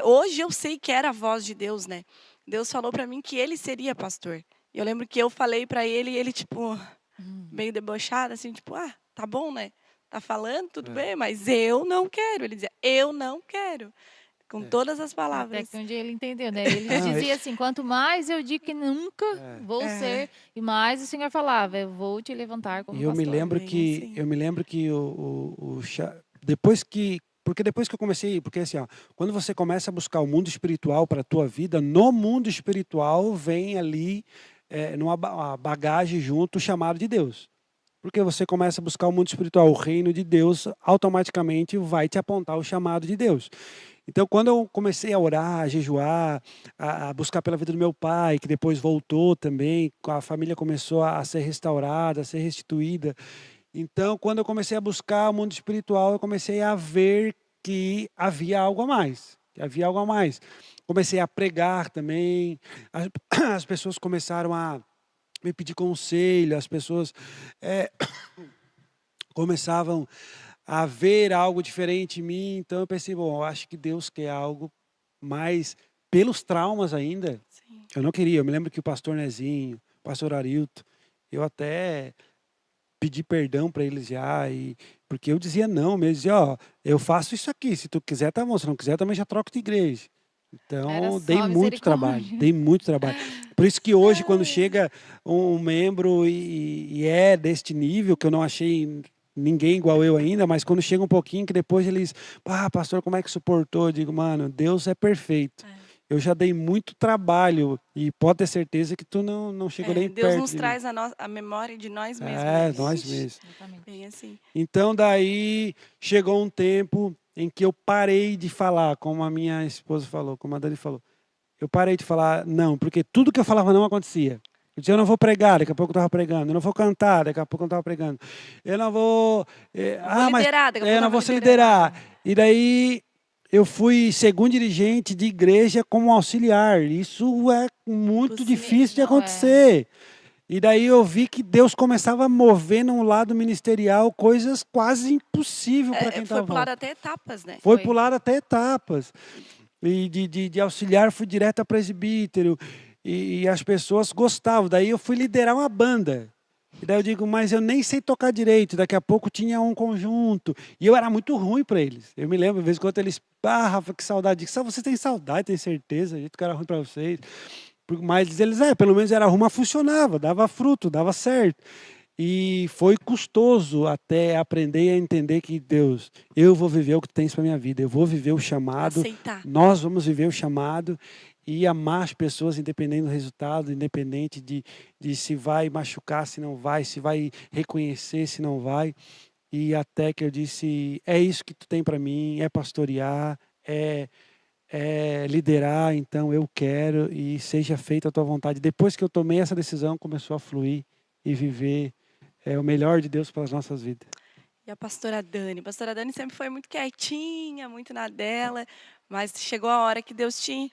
hoje eu sei que era a voz de Deus, né? Deus falou para mim que ele seria pastor. E eu lembro que eu falei para ele, e ele tipo Uhum. meio debochado, assim, tipo, tá bom, né? Tá falando, tudo É, bem, mas eu não quero. Ele dizia, eu não quero. Com é. todas as Até que palavras. um dia ele entendeu, né? Ele Ah, dizia assim: quanto mais eu digo que nunca é. vou É, ser, e mais o Senhor falava: eu vou te levantar como E pastor. bem assim. eu me lembro que depois que porque depois que eu comecei, porque assim, ó, quando você começa a buscar o mundo espiritual para a tua vida, no mundo espiritual vem ali numa a bagagem junto o chamado de Deus. Porque você começa a buscar o mundo espiritual, o reino de Deus, automaticamente vai te apontar o chamado de Deus. Então, quando eu comecei a orar, a jejuar, a buscar pela vida do meu pai, que depois voltou também, a família começou a ser restaurada, a ser restituída. Então, quando eu comecei a buscar o mundo espiritual, eu comecei a ver que havia algo a mais, que havia algo a mais. Comecei a pregar também, as, as pessoas começaram a me pedir conselho, as pessoas começavam a ver algo diferente em mim. Então eu pensei, bom, eu acho que Deus quer algo mais pelos traumas ainda. Sim. Eu não queria. Eu me lembro que o pastor Nezinho, o pastor Arilton, eu até pedi perdão para eles já, porque eu dizia não mesmo, dizia, ó, eu faço isso aqui, se tu quiser tá bom, se não quiser também já troco de igreja. Era Então, só misericórdia. dei muito trabalho. Por isso que hoje, quando chega um membro e é deste nível, que eu não achei ninguém igual eu ainda, mas quando chega um pouquinho, que depois eles, pastor, como é que suportou? Eu digo, mano, Deus é perfeito. Eu já dei muito trabalho e pode ter certeza que tu não chegou nem Deus perto nos de mim. traz a memória de nós mesmos, É, né? nós Ixi, mesmos. Exatamente. bem assim. Então, daí chegou um tempo em que eu parei de falar, como a minha esposa falou, como a Dani falou. Eu parei de falar não, porque tudo que eu falava não acontecia. Eu dizia, eu não vou pregar, daqui a pouco eu estava pregando. Eu não vou cantar, daqui a pouco eu estava pregando. Eu não vou. Não vou liderar, daqui a pouco Eu eu não tava vou ser liderando. liderar. E daí eu fui segundo dirigente de igreja como auxiliar. Isso é muito difícil de Não, acontecer. E daí eu vi que Deus começava a mover num lado ministerial coisas quase impossíveis para quem Foi estava. pulado até etapas, né? Foi Foi. pular até etapas. E de auxiliar fui direto a presbítero. E as pessoas gostavam. Daí eu fui liderar uma banda. E daí eu digo, mas eu nem sei tocar direito. Daqui a pouco tinha um conjunto. E eu era muito ruim para eles. Eu me lembro, de vez em quando eles, Rafa, que saudade. Só você tem saudade, tem certeza. A gente que era ruim para vocês. Mas eles, pelo menos era ruim, mas funcionava, dava fruto, dava certo. E foi custoso até aprender a entender que Deus, eu vou viver o que tu tens para minha vida, eu vou viver o chamado, Aceitar. nós vamos viver o chamado e amar as pessoas independente do resultado, independente de se vai machucar, se não vai, se vai reconhecer, se não vai. E até que eu disse, é isso que tu tem para mim, é pastorear, é liderar, então eu quero e seja feita a tua vontade. Depois que eu tomei essa decisão, começou a fluir e viver o melhor de Deus para as nossas vidas. E a pastora Dani? A pastora Dani sempre foi muito quietinha, muito na dela, mas chegou a hora que Deus te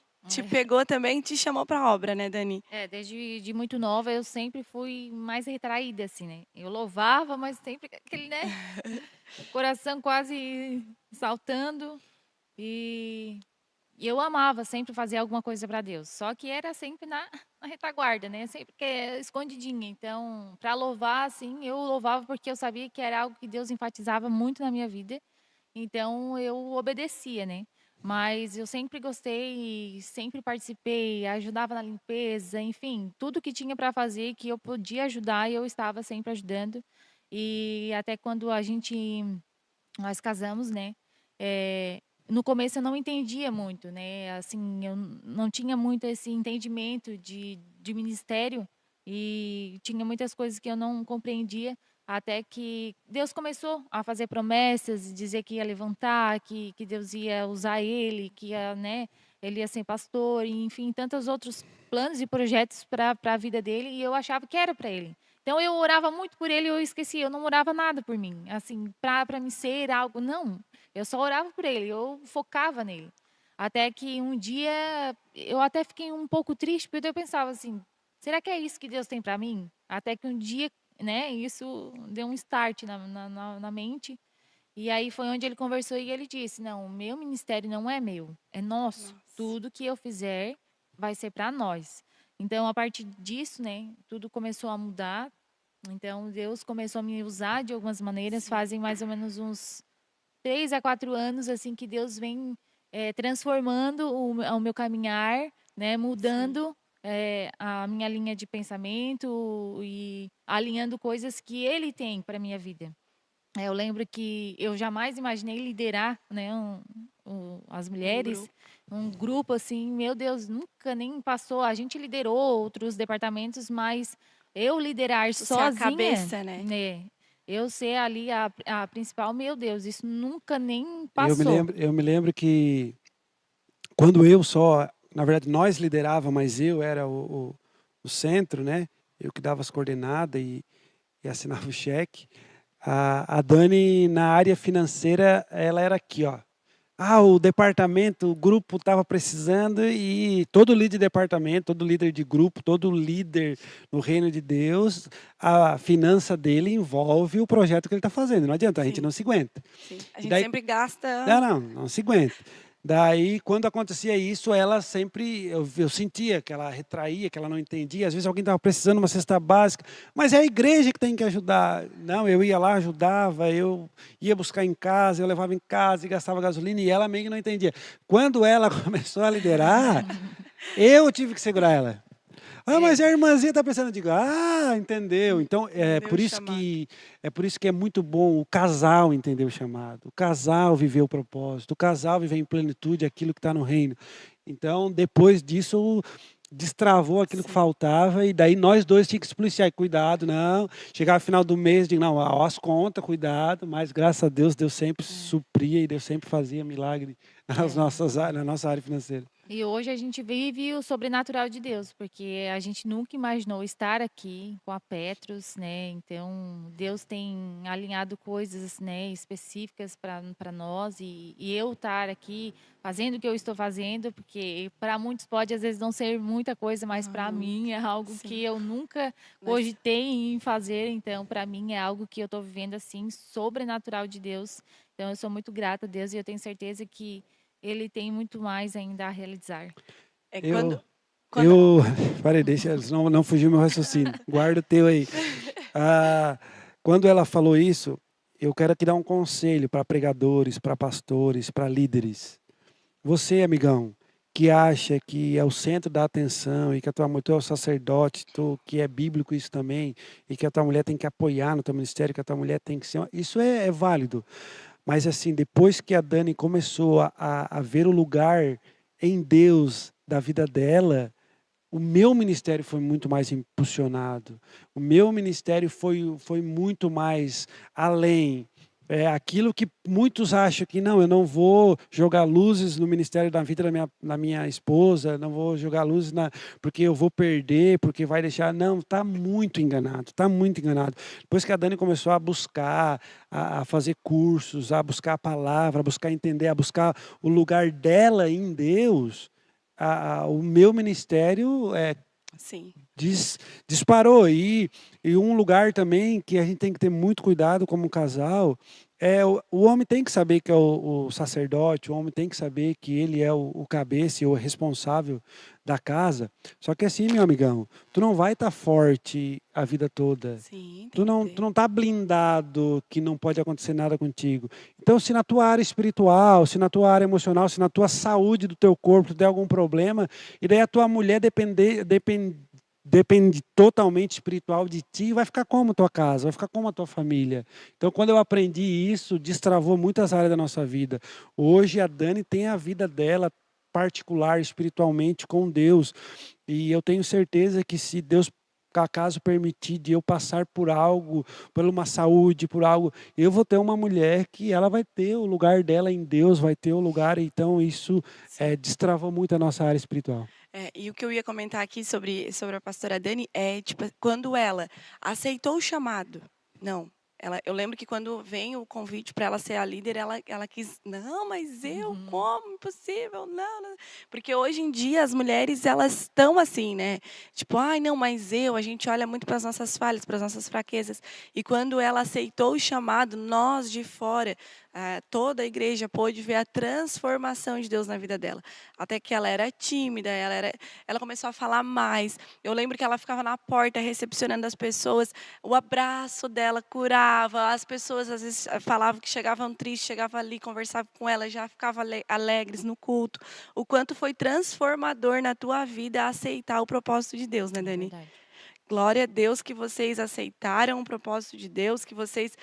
pegou também e te chamou para a obra, né, Dani? Desde muito nova eu sempre fui mais retraída, assim, né? Eu louvava, mas sempre com aquele, né? O coração quase saltando. E eu amava sempre fazer alguma coisa para Deus. Só que era sempre na retaguarda, né? Sempre que escondidinha. Então, para louvar, assim, eu louvava porque eu sabia que era algo que Deus enfatizava muito na minha vida. Então, eu obedecia, né? Mas eu sempre gostei, sempre participei, ajudava na limpeza, enfim, tudo que tinha para fazer que eu podia ajudar, eu estava sempre ajudando. E até quando nós casamos, né? No começo eu não entendia muito, né? Assim, eu não tinha muito esse entendimento de ministério e tinha muitas coisas que eu não compreendia, até que Deus começou a fazer promessas, dizer que ia levantar, que Deus ia usar ele, que ia, né, ele ia ser pastor, e, enfim, tantos outros planos e projetos para a vida dele, e eu achava que era para ele. Então eu orava muito por ele e eu esquecia, eu não orava nada por mim, assim, para me ser algo, não. Eu só orava por ele, eu focava nele. Até que um dia eu até fiquei um pouco triste, porque eu pensava assim: será que é isso que Deus tem para mim? Até que um dia, né, isso deu um start na mente. E aí foi onde ele conversou e ele disse: não, o meu ministério não é meu, é nosso. Nossa. Tudo que eu fizer vai ser para nós. Então, a partir disso, né, tudo começou a mudar. Então, Deus começou a me usar de algumas maneiras. Sim. Fazem mais ou menos uns 3 a 4 anos, assim, que Deus vem transformando o meu caminhar, né? Sim. Mudando a minha linha de pensamento e alinhando coisas que Ele tem para minha vida. Eu lembro que eu jamais imaginei liderar, né, as Um mulheres, grupo. um grupo assim, meu Deus, nunca nem passou. A gente liderou outros departamentos, mas eu liderar Você é a sozinha, cabeça, né? né? Eu ser ali a principal, meu Deus, isso nunca nem Eu me passou. lembro, eu me lembro que quando eu só, na verdade nós liderava, mas eu era o centro, né? Eu que dava as coordenadas e assinava o cheque. A Dani, na área financeira, ela era aqui, ó. Ah, o departamento, o grupo estava precisando e todo líder de departamento, todo líder de grupo, todo líder no reino de Deus, a finança dele envolve o projeto que ele está fazendo. Não adianta, a gente Sim, não se aguenta. sim. A E gente daí, sempre gasta. não se aguenta. Daí, quando acontecia isso, ela sempre, eu sentia que ela retraía, que ela não entendia. Às vezes alguém estava precisando de uma cesta básica, mas é a igreja que tem que ajudar. Não, eu ia lá, ajudava, eu ia buscar em casa, eu levava em casa e gastava gasolina, e ela meio que não entendia. Quando ela começou a liderar, eu tive que segurar ela. Ah, mas É, a irmãzinha está pensando, eu digo, entendeu. Então, entendeu o chamado. é por isso que é muito bom o casal entender o chamado, o casal viver o propósito, o casal viver em plenitude aquilo que está no reino. Então, depois disso, destravou aquilo que Sim. faltava e daí nós dois tínhamos que se policiar, cuidado, não. Chegava no final do mês, digo, não, ó, as contas, cuidado, mas graças a Deus, Deus sempre É, supria e Deus sempre fazia milagre é. na nossa área financeira. E hoje a gente vive o sobrenatural de Deus, porque a gente nunca imaginou estar aqui com a Petros, né? Então, Deus tem alinhado coisas, né, específicas para nós e eu estar aqui fazendo o que eu estou fazendo, porque para muitos pode às vezes não ser muita coisa, mas para Aham. mim é algo Sim. que eu nunca Nós, cogitei em fazer, então para mim é algo que eu estou vivendo assim, sobrenatural de Deus. Então eu sou muito grata a Deus e eu tenho certeza que ele tem muito mais ainda a realizar. é Eu, quando Eu, parei, deixa, senão não fugiu meu raciocínio. Guarda o teu aí. Ah, quando ela falou isso, eu quero aqui dar um conselho para pregadores, para pastores, para líderes. Você, amigão, que acha que é o centro da atenção e que a tua mulher, tu é o sacerdote, tu, que é bíblico isso também, e que a tua mulher tem que apoiar no teu ministério, que a tua mulher tem que ser. Isso é válido. Mas assim, depois que a Dani começou a ver o lugar em Deus da vida dela, o meu ministério foi muito mais impulsionado. O meu ministério foi muito mais além. É aquilo que muitos acham que não, eu não vou jogar luzes no ministério da vida da minha esposa, não vou jogar luzes porque eu vou perder, porque vai deixar. Não, está muito enganado, está muito enganado. Depois que a Dani começou a buscar, a fazer cursos, a buscar a palavra, a buscar entender, a buscar o lugar dela em Deus, o meu ministério sim, disparou. E um lugar também que a gente tem que ter muito cuidado como casal o homem tem que saber que é o sacerdote, o homem tem que saber que ele é o cabeça e o responsável da casa. Só que assim, meu amigão, tu não vai estar forte a vida toda. sim, Tu tem que não, tu ter. não tá blindado que não pode acontecer nada contigo. Então, se na tua área espiritual, se na tua área emocional, se na tua saúde do teu corpo tu der algum problema, e daí a tua mulher depende totalmente espiritual de ti, vai ficar como tua casa, vai ficar como a tua família. Então, quando eu aprendi isso, destravou muitas áreas da nossa vida. Hoje a Dani tem a vida dela particular espiritualmente com Deus, e eu tenho certeza que se Deus acaso permitir de eu passar por algo, por uma saúde, por algo, eu vou ter uma mulher que ela vai ter o lugar dela em Deus, vai ter o lugar, então isso Sim. destravou muito a nossa área espiritual. É, e o que eu ia comentar aqui sobre a pastora Dani é, tipo, quando ela aceitou o chamado. Não, eu lembro que quando vem o convite para ela ser a líder, ela quis, não, mas eu Uhum. como? Impossível, não, não. Porque hoje em dia as mulheres, elas estão assim, né? Tipo, ai, não, mas a gente olha muito para as nossas falhas, para as nossas fraquezas. E quando ela aceitou o chamado, nós de fora, toda a igreja pôde ver a transformação de Deus na vida dela. Até que ela era tímida, ela começou a falar mais. Eu lembro que ela ficava na porta recepcionando as pessoas, o abraço dela curava, as pessoas às vezes falavam que chegavam tristes, chegavam ali, conversavam com ela, já ficavam alegres no culto. O quanto foi transformador na tua vida aceitar o propósito de Deus, né, É Dani? verdade. Glória a Deus que vocês aceitaram o propósito de Deus, que vocês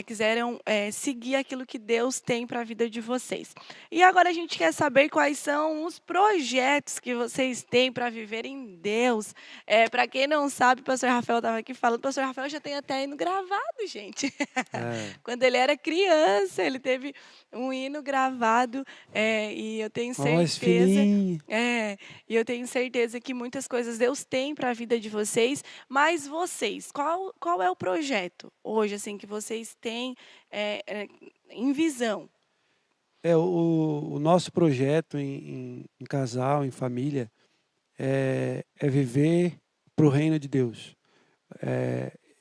quiseram seguir aquilo que Deus tem para a vida de vocês. E agora a gente quer saber quais são os projetos que vocês têm para viver em Deus. Para quem não sabe, o pastor Rafael estava aqui falando, o pastor Rafael já tem até hino gravado, gente. É. Quando ele era criança, ele teve um hino gravado, e eu tenho Voz certeza. fininha. E eu tenho certeza que muitas coisas Deus tem para a vida de vocês, mas vocês, qual é o projeto hoje, assim, que vocês têm em visão? O nosso projeto em casal, em família, é viver para o reino de Deus.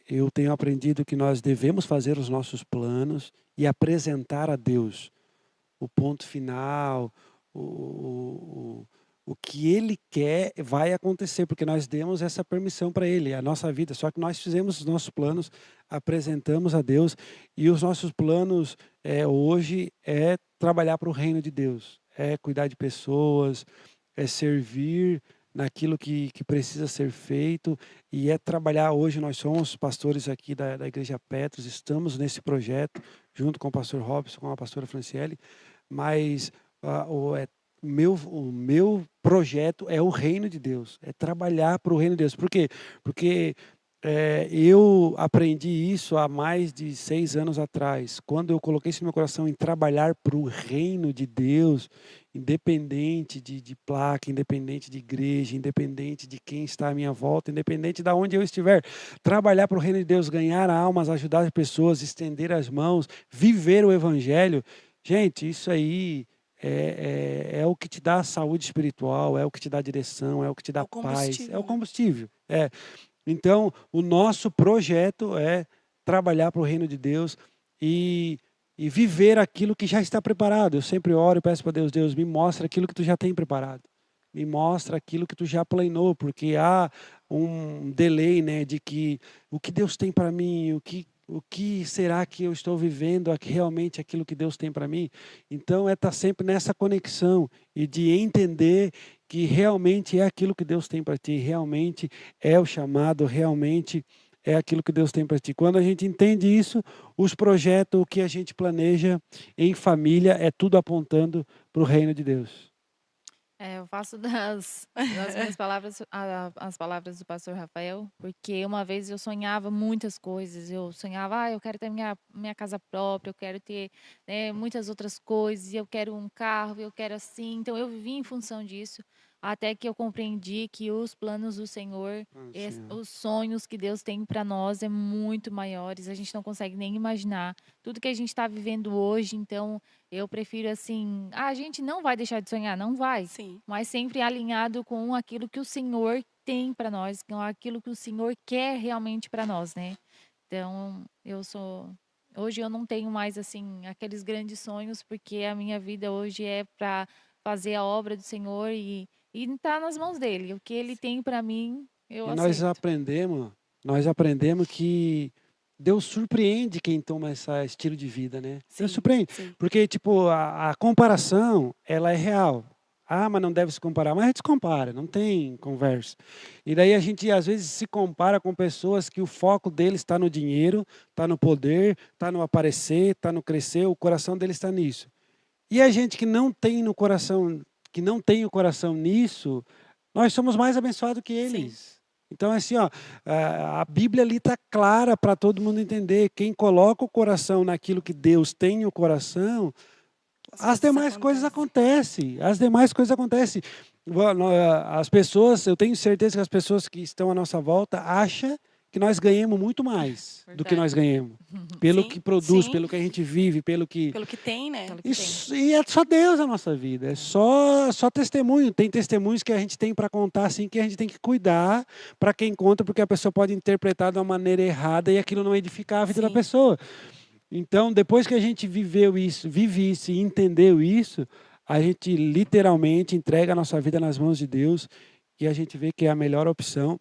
Eu tenho aprendido que nós devemos fazer os nossos planos e apresentar a Deus o ponto final, o que Ele quer vai acontecer, porque nós demos essa permissão para Ele, a nossa vida. Só que nós fizemos os nossos planos, apresentamos a Deus, e os nossos planos hoje é trabalhar para o reino de Deus, é cuidar de pessoas, é servir naquilo que precisa ser feito, e é trabalhar. Hoje nós somos pastores aqui da Igreja Petros, estamos nesse projeto, junto com o pastor Robson, com a pastora Franciele, mas o meu projeto é o reino de Deus, é trabalhar para o reino de Deus. Por quê? Porque eu aprendi isso há mais de 6 anos atrás, quando eu coloquei isso no meu coração em trabalhar para o reino de Deus, independente de placa, independente de igreja, independente de quem está à minha volta, independente de onde eu estiver. Trabalhar para o reino de Deus, ganhar almas, ajudar as pessoas, estender as mãos, viver o evangelho. Gente, isso aí é o que te dá saúde espiritual, é o que te dá direção, é o que te dá paz, é o combustível. Então, o nosso projeto é trabalhar para o reino de Deus e viver aquilo que já está preparado. Eu sempre oro e peço para Deus, Deus, me mostra aquilo que tu já tem preparado. Me mostra aquilo que tu já planeou, porque há um delay, né, de que o que Deus tem para mim, o que será que eu estou vivendo aqui, realmente aquilo que Deus tem para mim? Então, estar sempre nessa conexão e de entender que realmente é aquilo que Deus tem para ti, realmente é o chamado, realmente é aquilo que Deus tem para ti. Quando a gente entende isso, os projetos, o que a gente planeja em família, é tudo apontando para o reino de Deus. Eu faço das minhas palavras as palavras do pastor Rafael, porque uma vez eu sonhava muitas coisas. Eu sonhava, eu quero ter minha casa própria, eu quero ter, né, muitas outras coisas, eu quero um carro, eu quero assim. Então eu vivi em função disso, até que eu compreendi que os planos do Senhor, os sonhos que Deus tem para nós é muito maiores, a gente não consegue nem imaginar. Tudo que a gente está vivendo hoje, então eu prefiro assim, a gente não vai deixar de sonhar, não vai, Sim. mas sempre alinhado com aquilo que o Senhor tem para nós, com aquilo que o Senhor quer realmente para nós, né? Então, hoje eu não tenho mais assim aqueles grandes sonhos, porque a minha vida hoje é para fazer a obra do Senhor e estar nas mãos dele. O que ele tem para mim, eu E aceito. nós aprendemos que Deus surpreende quem toma esse estilo de vida, né? Deus Sim, surpreende, sim. porque tipo a comparação, ela é real. Ah, mas não deve se comparar. Mas a gente se compara, não tem conversa. E daí a gente às vezes se compara com pessoas que o foco deles está no dinheiro, está no poder, está no aparecer, está no crescer, o coração deles está nisso. E a gente que não tem no coração, que não tem o coração nisso, nós somos mais abençoados que Sim. eles. Então, assim, ó, a Bíblia ali está clara para todo mundo entender. Quem coloca o coração naquilo que Deus tem no coração, as demais coisas acontecem. As demais coisas acontecem. As pessoas, eu tenho certeza que as pessoas que estão à nossa volta acham que nós ganhamos muito mais do que nós ganhamos. Pelo Sim, que produz, sim. pelo que a gente vive, pelo que tem, né? Pelo que isso, e é só Deus a nossa vida, é só testemunho. Tem testemunhos que a gente tem para contar, assim, que a gente tem que cuidar para quem conta, porque a pessoa pode interpretar de uma maneira errada e aquilo não edificar a vida da Sim. pessoa. Então, depois que a gente vive isso e entendeu isso, a gente literalmente entrega a nossa vida nas mãos de Deus e a gente vê que é a melhor opção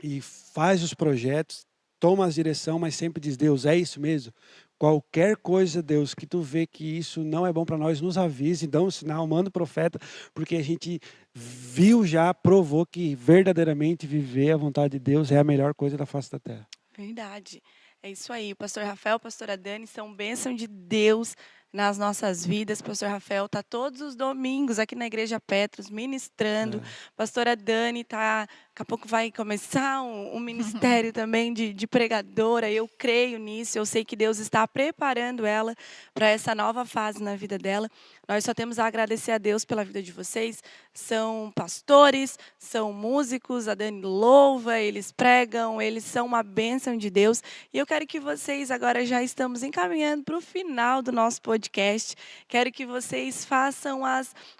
e faz os projetos, toma a direção, mas sempre diz, Deus, é isso mesmo? Qualquer coisa, Deus, que tu vê que isso não é bom para nós, nos avise, dá um sinal, manda o profeta, porque a gente viu já, provou que verdadeiramente viver a vontade de Deus é a melhor coisa da face da terra. Verdade. É isso aí. O pastor Rafael, a pastora Dani são bênção de Deus nas nossas vidas. O pastor Rafael está todos os domingos aqui na Igreja Petros ministrando. É. Pastora Dani tá, daqui a pouco vai começar um ministério também de pregadora. Eu creio nisso. Eu sei que Deus está preparando ela para essa nova fase na vida dela. Nós só temos a agradecer a Deus pela vida de vocês. São pastores, são músicos, a Dani louva, eles pregam, eles são uma bênção de Deus. E eu quero que vocês, agora já estamos encaminhando para o final do nosso podcast, quero que vocês façam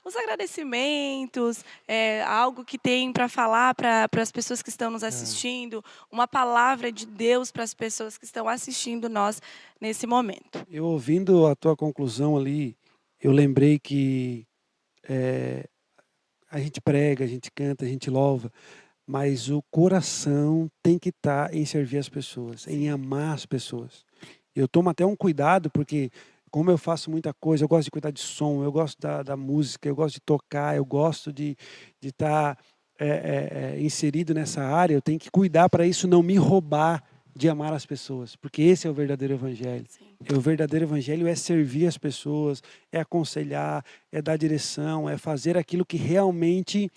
os agradecimentos, algo que tem para falar para as pessoas que estão nos assistindo, uma palavra de Deus para as pessoas que estão assistindo nós nesse momento. Eu ouvindo a tua conclusão ali, eu lembrei que a gente prega, a gente canta, a gente louva, mas o coração tem que estar em servir as pessoas, em amar as pessoas. Eu tomo até um cuidado, porque como eu faço muita coisa, eu gosto de cuidar de som, eu gosto da música, eu gosto de tocar, eu gosto de estar inserido nessa área, eu tenho que cuidar para isso não me roubar de amar as pessoas, porque esse é o verdadeiro evangelho. Sim. O verdadeiro evangelho é servir as pessoas, é aconselhar, é dar direção, é fazer aquilo que realmente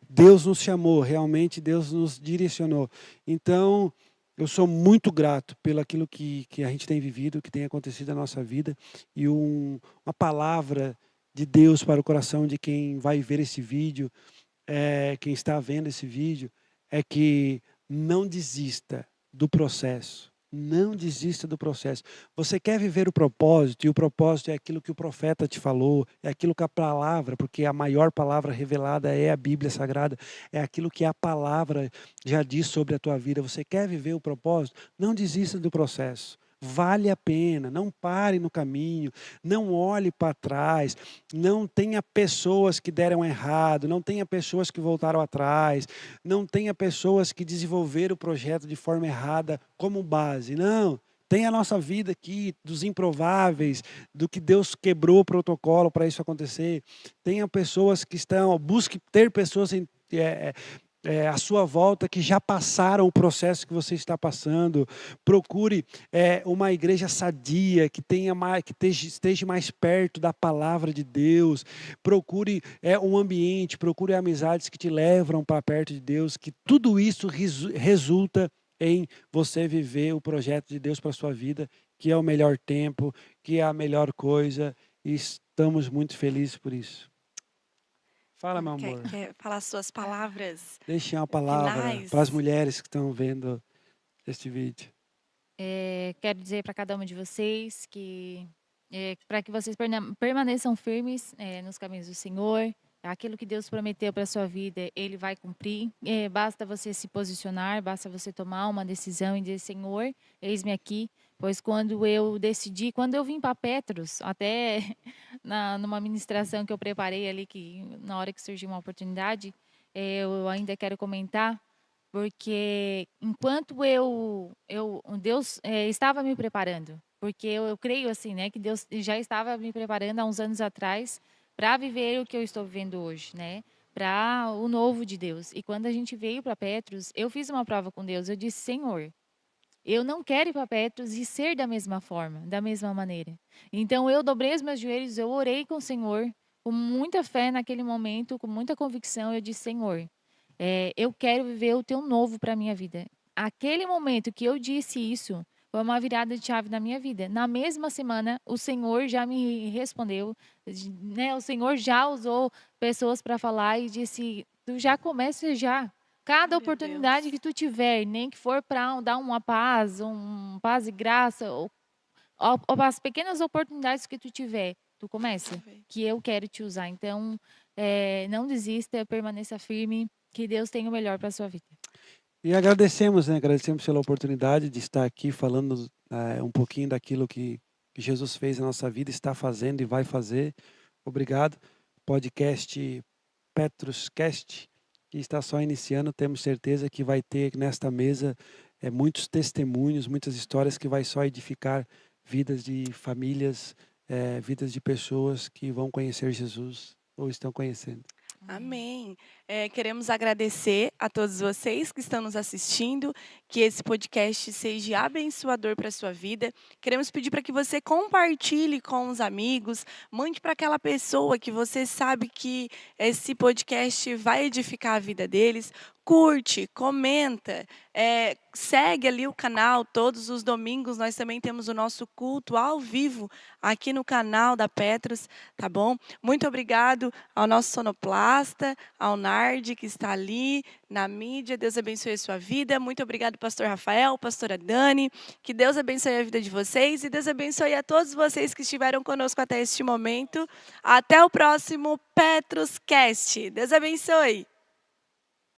Deus nos chamou, realmente Deus nos direcionou. Então, eu sou muito grato pelo aquilo que a gente tem vivido, que tem acontecido na nossa vida, e uma palavra de Deus para o coração de quem vai ver esse vídeo, quem está vendo esse vídeo, é que não desista do processo. Não desista do processo. Você quer viver o propósito, e o propósito é aquilo que o profeta te falou, é aquilo que a palavra, porque a maior palavra revelada é a Bíblia Sagrada, é aquilo que a palavra já diz sobre a tua vida. Você quer viver o propósito? Não desista do processo. Vale a pena, não pare no caminho, não olhe para trás, não tenha pessoas que deram errado, não tenha pessoas que voltaram atrás, não tenha pessoas que desenvolveram o projeto de forma errada como base. Não, tem a nossa vida aqui, dos improváveis, do que Deus quebrou o protocolo para isso acontecer. Tenha pessoas que busque ter pessoas à sua volta que já passaram o processo que você está passando. Procure uma igreja sadia, que esteja mais perto da palavra de Deus. Procure um ambiente, procure amizades que te levam para perto de Deus, que tudo isso resulta em você viver o projeto de Deus para a sua vida, que é o melhor tempo, que é a melhor coisa, e estamos muito felizes por isso. Fala, meu amor. Quer falar suas palavras? Deixe uma palavra finais? para as mulheres que estão vendo este vídeo. Quero dizer para cada uma de vocês que para que vocês permaneçam firmes nos caminhos do Senhor. Aquilo que Deus prometeu para a sua vida, Ele vai cumprir. Basta você se posicionar, basta você tomar uma decisão e dizer: Senhor, eis-me aqui. Pois quando eu vim para Petros, até numa ministração que eu preparei ali, que na hora que surgiu uma oportunidade, eu ainda quero comentar, porque enquanto Deus estava me preparando, porque eu creio assim, né, que Deus já estava me preparando há uns anos atrás para viver o que eu estou vivendo hoje, né, para o novo de Deus. E quando a gente veio para Petros, eu fiz uma prova com Deus. Eu disse: Senhor, eu não quero ir para Petros e ser da mesma forma, da mesma maneira. Então eu dobrei os meus joelhos, eu orei com o Senhor, com muita fé naquele momento, com muita convicção. Eu disse: Senhor, eu quero viver o teu novo para a minha vida. Aquele momento que eu disse isso, foi uma virada de chave na minha vida. Na mesma semana, o Senhor já me respondeu, né? O Senhor já usou pessoas para falar e disse: tu já começa já. Cada Glória a oportunidade Deus. que tu tiver, nem que for para dar uma paz, paz e graça, ou as pequenas oportunidades que tu tiver, tu começa, que eu quero te usar. Então, não desista, permaneça firme, que Deus tem o melhor para a sua vida. E agradecemos, né? Agradecemos pela oportunidade de estar aqui falando um pouquinho daquilo que Jesus fez na nossa vida, está fazendo e vai fazer. Obrigado. Podcast Petruscast, que está só iniciando, temos certeza que vai ter nesta mesa muitos testemunhos, muitas histórias que vai só edificar vidas de famílias, vidas de pessoas que vão conhecer Jesus ou estão conhecendo. Amém. Queremos agradecer a todos vocês que estão nos assistindo, que esse podcast seja abençoador para a sua vida. Queremos pedir para que você compartilhe com os amigos, mande para aquela pessoa que você sabe que esse podcast vai edificar a vida deles. Curte, comenta, segue ali o canal. Todos os domingos nós também temos o nosso culto ao vivo aqui no canal da Petros, tá bom? Muito obrigado ao nosso sonoplasta, ao Nard, que está ali na mídia. Deus abençoe a sua vida. Muito obrigado, pastor Rafael, pastora Dani. Que Deus abençoe a vida de vocês e Deus abençoe a todos vocês que estiveram conosco até este momento. Até o próximo Petros Cast. Deus abençoe.